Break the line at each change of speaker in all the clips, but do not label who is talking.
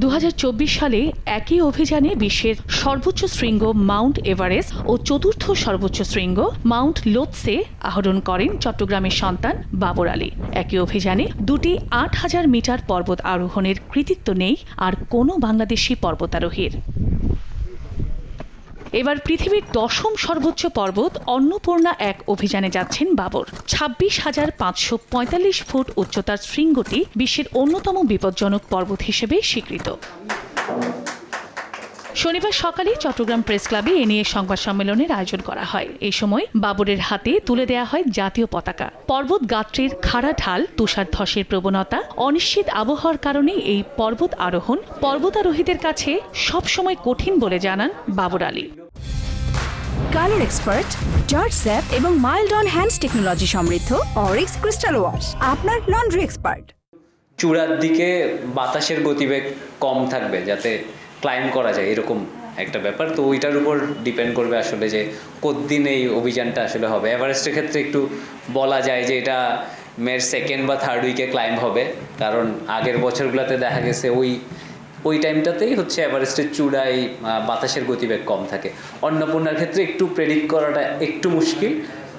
2024 সালে একই অভিযানে বিশ্বের সর্বোচ্চ শৃঙ্গ মাউন্ট এভারেস্ট ও চতুর্থ সর্বোচ্চ শৃঙ্গ মাউন্ট লোৎসে আরোহণ করেন চট্টগ্রামের সন্তান বাবর আলী। একই অভিযানে দুটি 8000 মিটার পর্বত আরোহণের কৃতিত্ব নেই আর কোনো বাংলাদেশি পর্বতারোহীর। এবার পৃথিবীর 10ম সর্বোচ্চ পর্বত অন্নপূর্ণা এক অভিযানে যাচ্ছেন বাবর। 26,545 ফুট উচ্চতার শৃঙ্গটি বিশ্বের অন্যতম বিপজ্জনক পর্বত হিসেবে স্বীকৃত। শনিবার সকালে চট্টগ্রাম প্রেস ক্লাবে এ নিয়ে সংবাদ সম্মেলনের আয়োজন করা হয়। এই সময় বাবরের হাতে তুলে দেয়া হয় জাতীয় পতাকা। পর্বত গাত্রের খাড়া ঢাল, তুষার ধসের প্রবণতা, অনিশ্চিত আবহাওয়ার কারণে এই পর্বত আরোহণ পর্বতারোহীদের কাছে সবসময় কঠিন বলে জানান Babar Ali.
Colour expert, George স্যাপ এবং মাইল্ড অন হ্যান্ডস টেকনোলজি সমৃদ্ধ অরিক্স ক্রিস্টাল ওয়াশ আপনার লন্ড্রি এক্সপার্ট।
চূড়ার দিকে বাতাসের গতিবেগ কম থাকবে যাতে ক্লাইম্ব করা যায়, এরকম একটা ব্যাপার। তো ওইটার উপর ডিপেন্ড করবে আসলে যে কতদিন এই অভিযানটা আসলে হবে। এভারেস্টের ক্ষেত্রে একটু বলা যায় যে এটা মের 2nd বা 3rd উইকে ক্লাইম্ব হবে, কারণ আগের বছরগুলোতে দেখা গেছে ওই টাইমটাতেই হচ্ছে এভারেস্টের চূড়ায় বাতাসের গতিবেগ কম থাকে। অন্নপূর্ণার ক্ষেত্রে একটু প্রেডিক্ট করাটা একটু মুশকিল,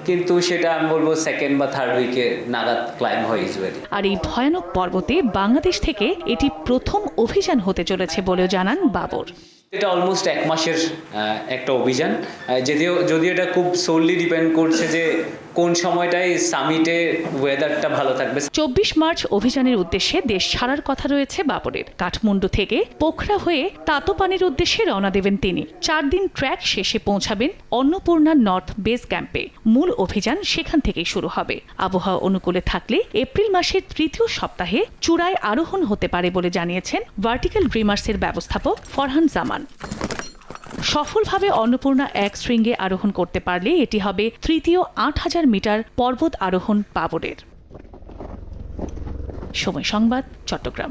কিন্তু সেটা আমি বলবো 2nd বা 3rd উইকে নাগাদ ক্লাইম্ব হয় ইউজুয়ালি।
আর এই ভয়ানক পর্বতে বাংলাদেশ থেকে এটি প্রথম অভিযান হতে চলেছে বলেও জানান বাবর।
এটা অলমোস্ট 1 মাসের একটা অভিযান, যদিও এটা খুব সোললি ডিপেন্ড করছে যে কোন সময়টায় সামিটে ওয়েদারটা ভালো থাকবে।
24 মার্চ অভিযানের উদ্দেশ্যে দেশ ছাড়ার কথা রয়েছে বাবরের। কাঠমান্ডু থেকে পোখরা হয়ে তাতোপানির উদ্দেশ্যে রওনা দেবেন তিনি। 4 দিন ট্র্যাক শেষে পৌঁছাবেন অন্নপূর্ণা নর্থ বেস ক্যাম্পে। মূল অভিযান সেখান থেকেই শুরু হবে। আবহাওয়া অনুকূলে থাকলে এপ্রিল মাসের 3য় সপ্তাহে চূড়ায় আরোহণ হতে পারে বলে জানিয়েছেন ভার্টিক্যাল ড্রিমার্সের ব্যবস্থাপক ফরহান জামান। সফলভাবে অন্নপূর্ণা এক শৃঙ্গে আরোহণ করতে পারলে এটি হবে 3য় 8000 মিটার পর্বত আরোহণ বাবরের। সময় সংবাদ, চট্টগ্রাম।